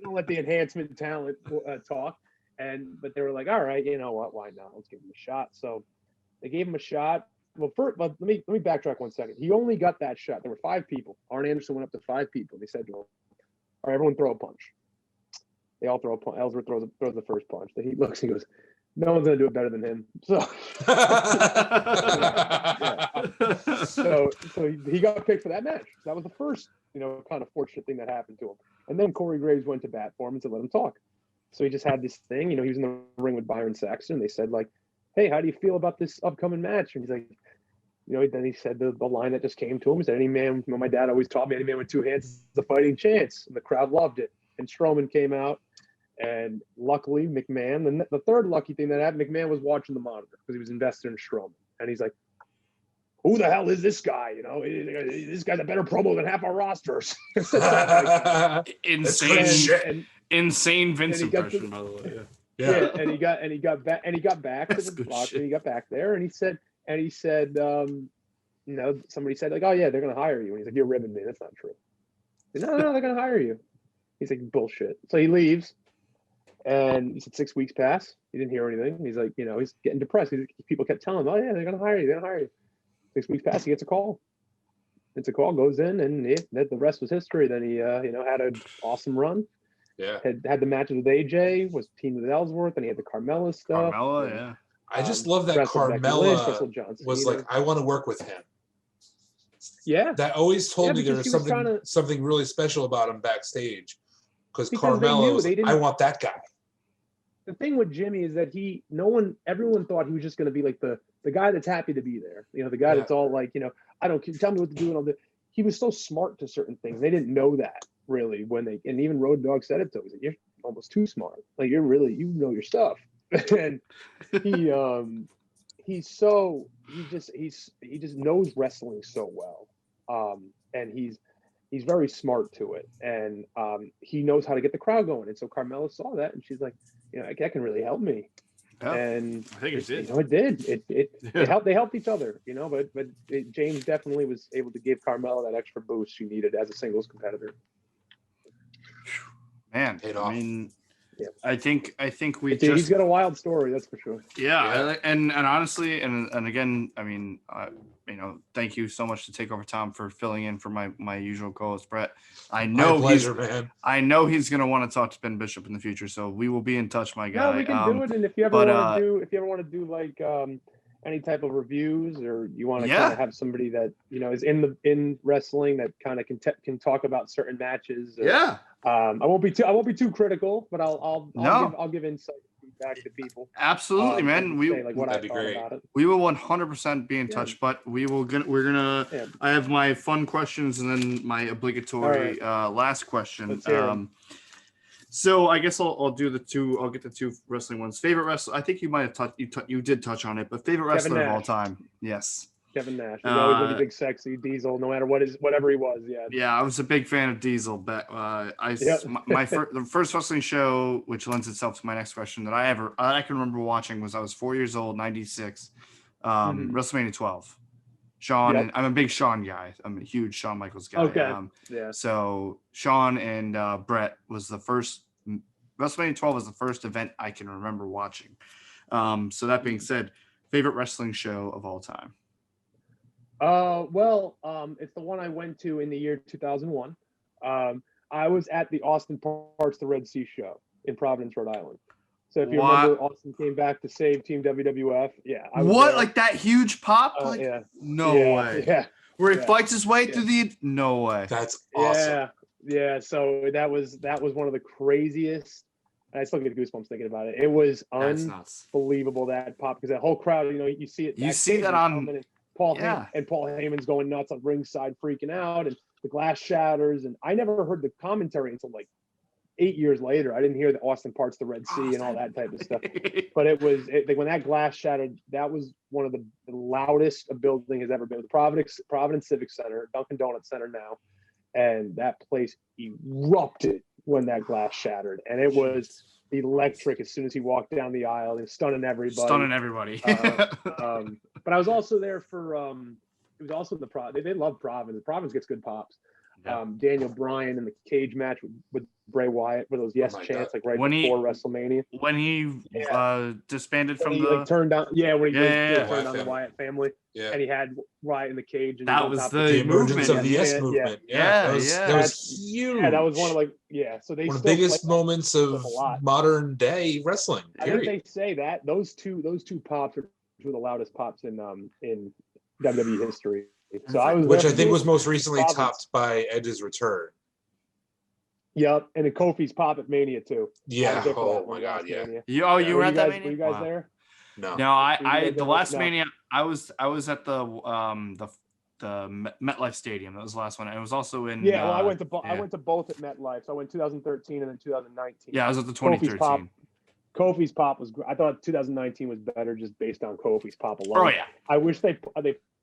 [SPEAKER 2] don't let the enhancement talent talk. But they were like, all right, you know what? Why not? Let's give him a shot. So they gave him a shot. Well, let me backtrack 1 second. He only got that shot. There were 5 people. Arn Anderson went up to 5 people. They said to him, all right, everyone throw a punch. They all throw a punch. Ellsworth throws the first punch. Then he looks and he goes, no one's gonna do it better than him. So, so he got picked for that match. That was the first, kind of fortunate thing that happened to him. And then Corey Graves went to bat for him and said, let him talk. So he just had this thing, he was in the ring with Byron Saxton. They said like, hey, how do you feel about this upcoming match? And he's like, then he said the line that just came to him. He said, any man, my dad always taught me, any man with 2 hands is a fighting chance. And the crowd loved it. And Strowman came out. And luckily, McMahon, the third lucky thing that happened, McMahon was watching the monitor because he was invested in Strowman. And he's like, who the hell is this guy? This guy's a better promo than half our rosters.
[SPEAKER 1] Insane Vince impression, by the way.
[SPEAKER 2] Yeah. And he got back to the block, and he got back there, and he said, somebody said like, oh yeah, they're gonna hire you. And he's like, you're ribbing me. That's not true. No, they're gonna hire you. He's like, bullshit. So he leaves. And he said 6 weeks pass. He didn't hear anything. He's like, he's getting depressed. People kept telling him, oh, yeah, they're going to hire you. They're going to hire you. 6 weeks pass. He gets a call. Goes in, and the rest was history. Then he, had an awesome run.
[SPEAKER 3] Yeah.
[SPEAKER 2] Had the matches with AJ, was teamed with Ellsworth, and he had the Carmella stuff.
[SPEAKER 1] Carmella,
[SPEAKER 2] and,
[SPEAKER 1] yeah.
[SPEAKER 3] I just love that
[SPEAKER 2] wrestled Becky Lynch,
[SPEAKER 3] Carmella
[SPEAKER 2] wrestled John
[SPEAKER 3] was
[SPEAKER 2] Cena.
[SPEAKER 3] like, I want to work with him.
[SPEAKER 2] Yeah.
[SPEAKER 3] That always told me there was
[SPEAKER 2] because he was
[SPEAKER 3] something really special about him backstage. Because
[SPEAKER 2] they
[SPEAKER 3] Carmella
[SPEAKER 2] knew
[SPEAKER 3] was
[SPEAKER 2] they
[SPEAKER 3] like,
[SPEAKER 2] didn't.
[SPEAKER 3] I want that guy.
[SPEAKER 2] The thing with Jimmy is that everyone thought he was just going to be like the guy that's happy to be there. You know, the guy that's all like, you know, I don't care, tell me what to do and all that. He was so smart to certain things. They didn't know that really and even Road Dogg said it to him. He's like, you're almost too smart. Like you know your stuff. And he just knows wrestling so well. And he's very smart to it, and he knows how to get the crowd going. And so Carmella saw that, and she's like, you know, that can really help me.
[SPEAKER 1] Yeah,
[SPEAKER 2] and
[SPEAKER 1] I think it did.
[SPEAKER 2] You know, it did. It helped. They helped each other. You know, but James definitely was able to give Carmella that extra boost she needed as a singles competitor.
[SPEAKER 1] Man, I mean, yeah. I think
[SPEAKER 2] he's got a wild story, that's for sure.
[SPEAKER 1] Yeah. And honestly, and again, I mean, you know, thank you so much to Takeover Tom for filling in for my usual co-host Brett. I know
[SPEAKER 3] man.
[SPEAKER 1] I know he's gonna want to talk to Ben Bishop in the future, so we will be in touch, my guy.
[SPEAKER 2] No, we can do it, and if you ever want to do like any type of reviews, or you want to kind of have somebody that, you know, is in wrestling that kind of can talk about certain matches. Or, I won't be too critical, but I'll give insight feedback to people.
[SPEAKER 1] Absolutely, man.
[SPEAKER 2] That'd be great. About it.
[SPEAKER 1] We will 100% be in touch, but we're gonna. Yeah. I have my fun questions and then my obligatory last question. So I guess I'll do the two. I'll get the two wrestling ones. Favorite wrestler. I think you might have you did touch on it, but favorite wrestler of all time. Yes.
[SPEAKER 2] Kevin Nash. He's always like a big, sexy Diesel, no matter whatever he was. Yeah.
[SPEAKER 1] Yeah, I was a big fan of Diesel. But the first wrestling show, which lends itself to my next question, that I can remember watching was I was 4 years old, 96, WrestleMania 12. Shawn, and I'm a big Shawn guy. I'm a huge Shawn Michaels guy.
[SPEAKER 2] Okay.
[SPEAKER 1] So Shawn and Brett was the first. WrestleMania 12 was the first event I can remember watching. So that being said, favorite wrestling show of all time.
[SPEAKER 2] It's the one I went to in the year 2001. I was at the Austin Parts the Red Sea show in Providence, Rhode Island. So if you remember, Austin came back to save Team WWF. Yeah.
[SPEAKER 1] Like that huge pop? No way.
[SPEAKER 2] Yeah.
[SPEAKER 1] Where he fights his way through no way.
[SPEAKER 3] That's awesome.
[SPEAKER 2] Yeah. So that was one of the craziest. I still get goosebumps thinking about it. It was unbelievable, that pop, because that whole crowd, you know, you see it.
[SPEAKER 1] You see that on
[SPEAKER 2] Paul Heyman's going nuts on ringside, freaking out, and the glass shatters. And I never heard the commentary until like 8 years later. I didn't hear the Austin Parts the Red Sea and all that type of stuff. But when that glass shattered, that was one of the loudest a building has ever been. The Providence Civic Center, Dunkin' Donuts Center now, and that place erupted when that glass shattered, and it was electric as soon as he walked down the aisle and stunning everybody. But I was also there for it was also they love Providence. Providence gets good pops. Daniel Bryan in the cage match with Bray Wyatt with those chants like before WrestleMania.
[SPEAKER 1] When he disbanded from
[SPEAKER 2] turned down turned on the Wyatt family. Yeah. And he had Wyatt in the cage, and
[SPEAKER 1] that was
[SPEAKER 3] the emergence of the Yes movement. That was huge.
[SPEAKER 2] Yeah, that was one of so they
[SPEAKER 3] one of the biggest moments of modern day wrestling.
[SPEAKER 2] I think they say that those two pops are two of the loudest pops in WWE history. So
[SPEAKER 3] which I think was most recently topped by Edge's return.
[SPEAKER 2] Yep, and then Kofi's pop at Mania too.
[SPEAKER 3] Yeah. Oh my God. Yeah.
[SPEAKER 1] You were at that Mania?
[SPEAKER 2] Were you guys there?
[SPEAKER 1] No. No, I the last Mania I was at the MetLife Stadium. That was the last one. And it was also in.
[SPEAKER 2] Yeah, well, I went to both at MetLife. So I went 2013 and then 2019.
[SPEAKER 1] Yeah, I was at the 2013.
[SPEAKER 2] Kofi's pop was. I thought 2019 was better just based on Kofi's pop alone.
[SPEAKER 1] Oh yeah.
[SPEAKER 2] I wish they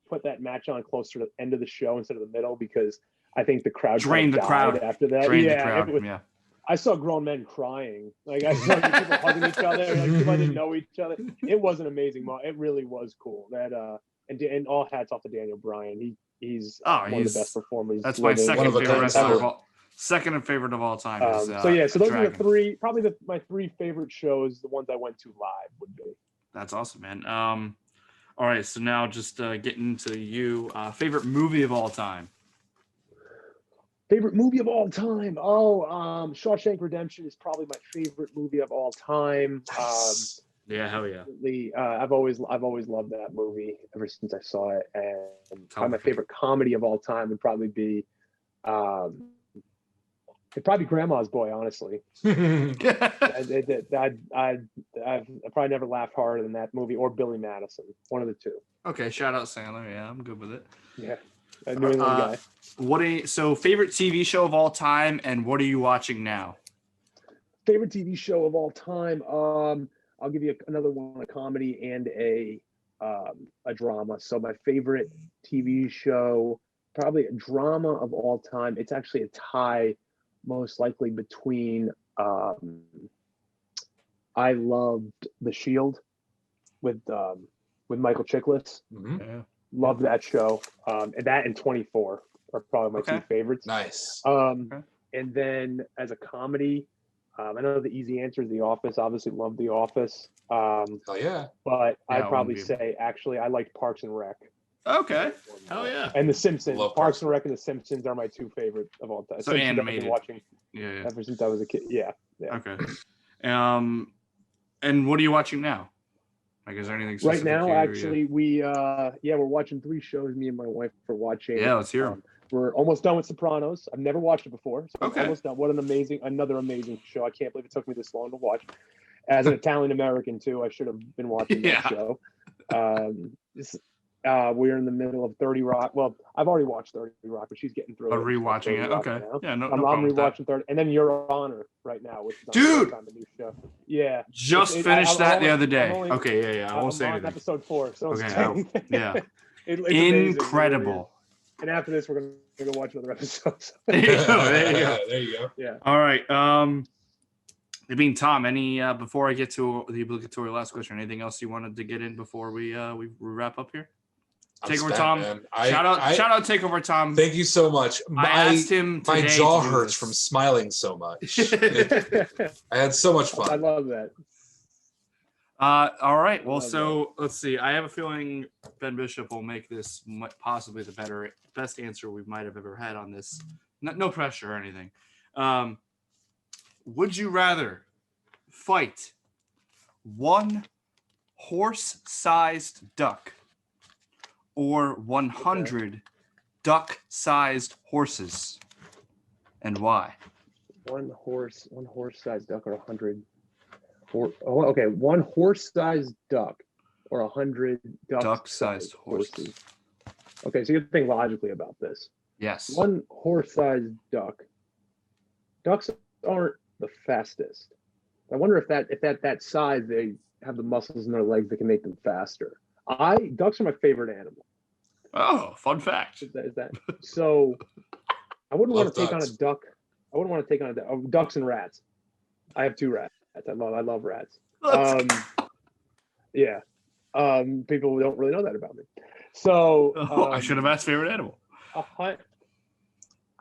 [SPEAKER 2] put that match on closer to the end of the show instead of the middle, because I think the crowd
[SPEAKER 1] drained the crowd
[SPEAKER 2] after that.
[SPEAKER 1] Drained the crowd.
[SPEAKER 2] I saw grown men crying. Like I saw people hugging each other. Like people didn't know each other. It was an amazing moment. It really was cool. That and all hats off to Daniel Bryan. He's one of the best performers.
[SPEAKER 1] That's my second favorite wrestler of all. Second and favorite of all time.
[SPEAKER 2] So those are the three. Probably my three favorite shows. The ones I went to live would be.
[SPEAKER 1] That's awesome, man. All right, so now just getting into favorite movie of all time.
[SPEAKER 2] Favorite movie of all time? Oh, Shawshank Redemption is probably my favorite movie of all time.
[SPEAKER 3] Nice.
[SPEAKER 1] Yeah, hell yeah.
[SPEAKER 2] I've always loved that movie ever since I saw it, and
[SPEAKER 1] Tell
[SPEAKER 2] my
[SPEAKER 1] me.
[SPEAKER 2] favorite comedy of all time would probably be, it'd probably be Grandma's Boy. Honestly, I've probably never laughed harder than that movie or Billy Madison. One of the two.
[SPEAKER 1] Okay, shout out Sandler. Yeah, I'm good with it.
[SPEAKER 2] Yeah, a New England guy.
[SPEAKER 1] So favorite TV show of all time, and what are you watching now?
[SPEAKER 2] Favorite TV show of all time. I'll give you another one, a comedy and a drama. So my favorite TV show, probably a drama of all time. It's actually a tie, most likely between. I loved The Shield with Michael Chiklis.
[SPEAKER 3] Mm-hmm.
[SPEAKER 1] Yeah.
[SPEAKER 2] Loved that show. And that and 24 are probably my two favorites.
[SPEAKER 3] Nice.
[SPEAKER 2] And then as a comedy, I know the easy answer is The Office. Obviously, love The Office.
[SPEAKER 3] Hell yeah.
[SPEAKER 2] But
[SPEAKER 1] Yeah,
[SPEAKER 2] I'd probably say actually I liked Parks and Rec.
[SPEAKER 1] Okay. Hell yeah.
[SPEAKER 2] And The Simpsons.
[SPEAKER 3] Love
[SPEAKER 2] Parks and Rec and The Simpsons are my two favorite of all time.
[SPEAKER 1] So
[SPEAKER 2] Simpsons
[SPEAKER 1] animated.
[SPEAKER 2] I've been watching
[SPEAKER 1] Yeah.
[SPEAKER 2] ever since I was a kid. Yeah.
[SPEAKER 1] Okay. And what are you watching now? Like, is there anything
[SPEAKER 2] Right now,
[SPEAKER 1] here,
[SPEAKER 2] actually, we're watching 3 shows. Me and my wife are watching.
[SPEAKER 1] Yeah, let's hear them.
[SPEAKER 2] We're almost done with Sopranos. I've never watched it before, so
[SPEAKER 1] Okay.
[SPEAKER 2] I'm almost done. What another amazing show! I can't believe it took me this long to watch. As an Italian American too, I should have been watching that show. We're in the middle of 30 Rock. Well, I've already watched 30 Rock, but she's getting through it.
[SPEAKER 1] Rewatching it. Okay.
[SPEAKER 2] Now.
[SPEAKER 1] Yeah, no
[SPEAKER 2] I'm
[SPEAKER 1] problem with that.
[SPEAKER 2] rewatching 30, and then Your Honor right now, which is
[SPEAKER 1] Dude!
[SPEAKER 2] on the new show. Yeah,
[SPEAKER 1] Just finished the other day.
[SPEAKER 2] only-
[SPEAKER 1] Okay, yeah. I won't say
[SPEAKER 2] I'm on
[SPEAKER 1] anything.
[SPEAKER 2] episode 4. So
[SPEAKER 1] Okay. Yeah.
[SPEAKER 2] it's amazing.
[SPEAKER 1] Incredible.
[SPEAKER 2] And after this, we're gonna go watch another episode.
[SPEAKER 1] There you go. There you go.
[SPEAKER 3] There you go.
[SPEAKER 2] Yeah.
[SPEAKER 1] All right. I mean, Tom, any before I get to the obligatory last question, anything else you wanted to get in before we wrap up here? Takeover Tom.
[SPEAKER 3] Man.
[SPEAKER 1] Shout out Takeover Tom.
[SPEAKER 3] Thank you so much.
[SPEAKER 1] I asked him
[SPEAKER 3] my
[SPEAKER 1] today
[SPEAKER 3] jaw
[SPEAKER 1] to do
[SPEAKER 3] hurts
[SPEAKER 1] this.
[SPEAKER 3] from smiling so much. I had so much
[SPEAKER 2] I
[SPEAKER 3] fun.
[SPEAKER 2] love that.
[SPEAKER 1] All right. Well,
[SPEAKER 2] love
[SPEAKER 1] so let's see. I have a feeling Ben Bishop will make this possibly the best answer we might have ever had on this. No pressure or anything. Would you rather fight one horse-sized duck or 100 duck-sized horses, and why?
[SPEAKER 2] One horse-sized duck or 100. One horse-sized duck or 100
[SPEAKER 1] Duck-sized horses.
[SPEAKER 2] Okay, so you have to think logically about this.
[SPEAKER 1] Yes.
[SPEAKER 2] One horse-sized duck. Ducks aren't the fastest. I wonder if that size they have the muscles in their legs that can make them faster. Ducks are my favorite animal.
[SPEAKER 1] Oh, fun fact.
[SPEAKER 2] Is that so? I wouldn't want to take on a
[SPEAKER 3] ducks.
[SPEAKER 2] duck. I wouldn't want to take on a duck. Oh, ducks and rats. I have 2 rats. I love rats. Yeah. People don't really know that about me. So
[SPEAKER 1] I should have asked favorite animal.
[SPEAKER 2] I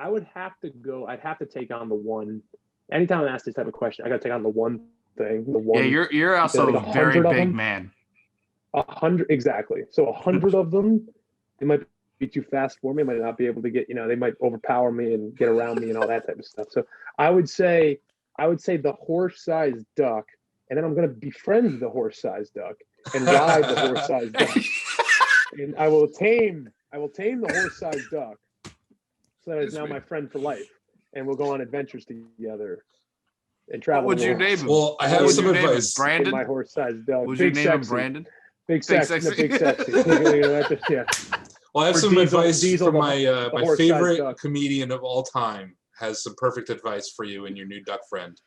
[SPEAKER 2] would have to go. I'd have to take on the one. Anytime I'm asked this type of question, I got to take on the one thing. The one.
[SPEAKER 1] Yeah, you're also
[SPEAKER 2] like
[SPEAKER 1] a very
[SPEAKER 2] 100 of
[SPEAKER 1] big
[SPEAKER 2] them?
[SPEAKER 1] man.
[SPEAKER 2] 100 exactly. So 100 of them, they might be too fast for me. Might not be able to get. They might overpower me and get around me and all that type of stuff. So I would say the horse-sized duck, and then I'm going to befriend the horse-sized duck and ride the horse-sized duck, and I will tame the horse-sized duck, so that it's now my friend for life, and we'll go on adventures together and travel.
[SPEAKER 1] What would you name him?
[SPEAKER 3] Well, I
[SPEAKER 1] What
[SPEAKER 3] have
[SPEAKER 1] would
[SPEAKER 3] some
[SPEAKER 1] you name him?
[SPEAKER 3] advice.
[SPEAKER 1] Brandon?
[SPEAKER 2] My horse-sized duck.
[SPEAKER 1] Would you
[SPEAKER 2] Big
[SPEAKER 1] name him
[SPEAKER 2] sexy.
[SPEAKER 1] Brandon?
[SPEAKER 2] Big sexy.
[SPEAKER 1] sexy.
[SPEAKER 2] Big sexy. Yeah.
[SPEAKER 3] Well, I have
[SPEAKER 2] Or
[SPEAKER 3] some advice
[SPEAKER 2] Diesel,
[SPEAKER 3] from
[SPEAKER 2] the
[SPEAKER 3] my
[SPEAKER 2] horse-sized
[SPEAKER 3] favorite
[SPEAKER 2] duck.
[SPEAKER 3] comedian of all time has some perfect advice for you and your new duck friend,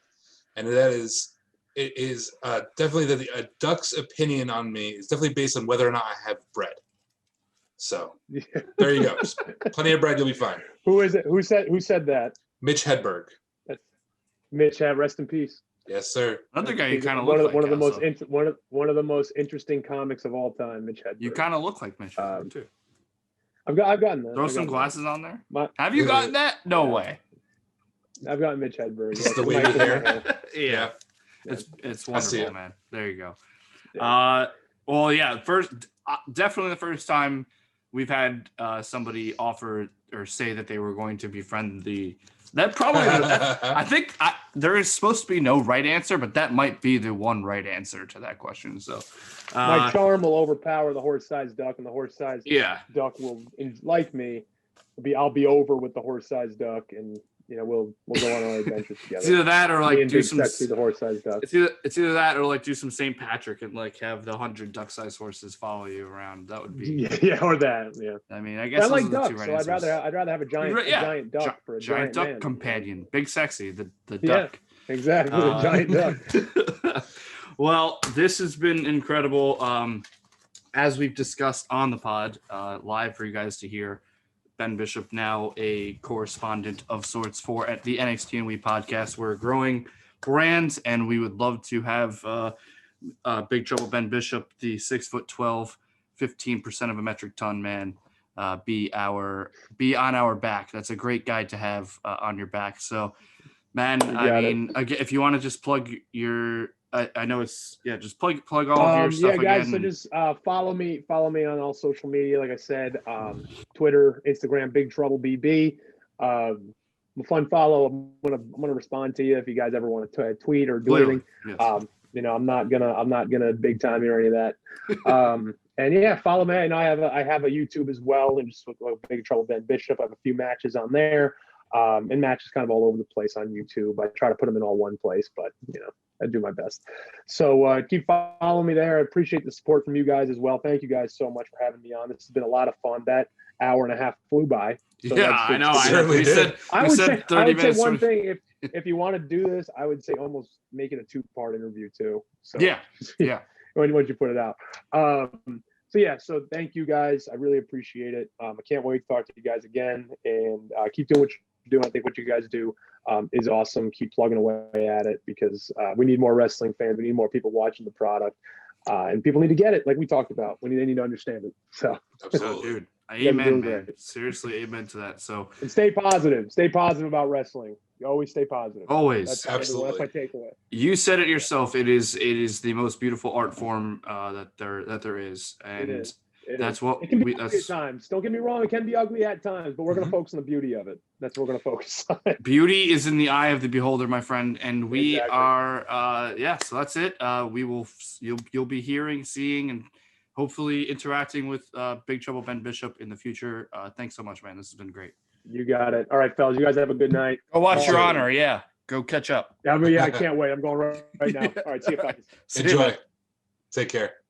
[SPEAKER 3] and that is, it is definitely that a duck's opinion on me is definitely based on whether or not I have bread. So there you go. Just plenty of bread, you'll be fine.
[SPEAKER 2] Who is it? Who said that?
[SPEAKER 3] Mitch Hedberg.
[SPEAKER 2] Mitch, rest in peace.
[SPEAKER 3] Yes, sir.
[SPEAKER 1] Another guy you kind of
[SPEAKER 2] one
[SPEAKER 1] look
[SPEAKER 2] of,
[SPEAKER 1] like.
[SPEAKER 2] one of the
[SPEAKER 1] also.
[SPEAKER 2] most one of the most interesting comics of all time, Mitch Hedberg.
[SPEAKER 1] You kind of look like Mitch too.
[SPEAKER 2] I've gotten that.
[SPEAKER 1] Throw
[SPEAKER 2] I've
[SPEAKER 1] some
[SPEAKER 2] gotten
[SPEAKER 1] glasses on there.
[SPEAKER 2] that.
[SPEAKER 1] Have you gotten that? No way.
[SPEAKER 2] I've gotten Mitch Hedberg.
[SPEAKER 3] It's the
[SPEAKER 2] in
[SPEAKER 3] wavy
[SPEAKER 2] my
[SPEAKER 3] hair.
[SPEAKER 1] Yeah. It's
[SPEAKER 3] I see
[SPEAKER 1] wonderful,
[SPEAKER 3] it.
[SPEAKER 1] man. There you go.
[SPEAKER 2] Yeah.
[SPEAKER 1] Well, yeah. First, definitely the first time we've had somebody offer or say that they were going to befriend the. That probably. I think there is supposed to be no right answer, but that might be the one right answer to that question. So,
[SPEAKER 2] my charm will overpower the horse-sized duck, and the horse-sized duck will, like me, I'll be over with the horse-sized duck, and we'll go on our adventures together.
[SPEAKER 1] It's either that or like do some
[SPEAKER 2] sexy the horse-sized duck.
[SPEAKER 1] It's either that or like do some St. Patrick and like have the 100 duck-sized horses follow you around. That would be
[SPEAKER 2] or that. Yeah.
[SPEAKER 1] I mean, I guess
[SPEAKER 2] I like
[SPEAKER 1] those are the
[SPEAKER 2] ducks,
[SPEAKER 1] two right
[SPEAKER 2] so
[SPEAKER 1] answers.
[SPEAKER 2] I'd rather have a giant duck for a giant
[SPEAKER 1] duck
[SPEAKER 2] man.
[SPEAKER 1] companion, big sexy, the
[SPEAKER 2] Yeah,
[SPEAKER 1] duck.
[SPEAKER 2] exactly, the giant duck.
[SPEAKER 1] Well, this has been incredible. As we've discussed on the pod, live for you guys to hear. Ben Bishop, now a correspondent of sorts for at the NXT and We podcast. We're a growing brand, and we would love to have Big Trouble Ben Bishop, the 6'12", 15% of a metric ton man, be on our back. That's a great guy to have on your back. So, man, again, if you want to just plug your. I know it's just plug all of your stuff
[SPEAKER 2] guys,
[SPEAKER 1] again.
[SPEAKER 2] so just follow me on all social media, like I said, Twitter, Instagram, Big Trouble BB. A fun follow. I'm gonna respond to you if you guys ever want to tweet or do anything.
[SPEAKER 1] Yes.
[SPEAKER 2] I'm not gonna big time you or any of that. And follow me. And I have a YouTube as well, and just look Big Trouble Ben Bishop. I have a few matches on there, and matches kind of all over the place on YouTube. I try to put them in all one place, but I do my best. So keep following me there. I appreciate the support from you guys as well. Thank you guys so much for having me on. This has been a lot of fun. That hour and a half flew by. So
[SPEAKER 1] I know.
[SPEAKER 2] I would say
[SPEAKER 1] 30 minutes.
[SPEAKER 2] One thing, if you want to do this, I would say almost make it a 2-part interview too. So
[SPEAKER 1] yeah.
[SPEAKER 2] When you put it out. So thank you guys. I really appreciate it. I can't wait to talk to you guys again, and keep doing what you're doing. I think what you guys do is awesome. Keep plugging away at it, because we need more wrestling fans. We need more people watching the product, and people need to get it, like we talked about. They need to understand it. So,
[SPEAKER 1] dude, amen, man. Seriously, amen to that. So,
[SPEAKER 2] and stay positive. Stay positive about wrestling. You always stay positive.
[SPEAKER 1] Always,
[SPEAKER 3] absolutely.
[SPEAKER 2] That's my takeaway.
[SPEAKER 1] You said it yourself. It is the most beautiful art form that there is, and that's what
[SPEAKER 2] it can be ugly at times. Don't get me wrong; it can be ugly at times, but we're going to focus on the beauty of it. That's what we're going to focus on.
[SPEAKER 1] Beauty is in the eye of the beholder, my friend, and we are. So that's it. You'll be hearing, seeing, and hopefully interacting with Big Trouble Ben Bishop in the future. Thanks so much, man. This has been great.
[SPEAKER 2] You got it. All right, fellas. You guys have a good night.
[SPEAKER 1] Go watch Your Honor. Yeah. Go catch up.
[SPEAKER 2] I can't wait. I'm going right now. All right. See you, fellas.
[SPEAKER 3] Enjoy. Take care.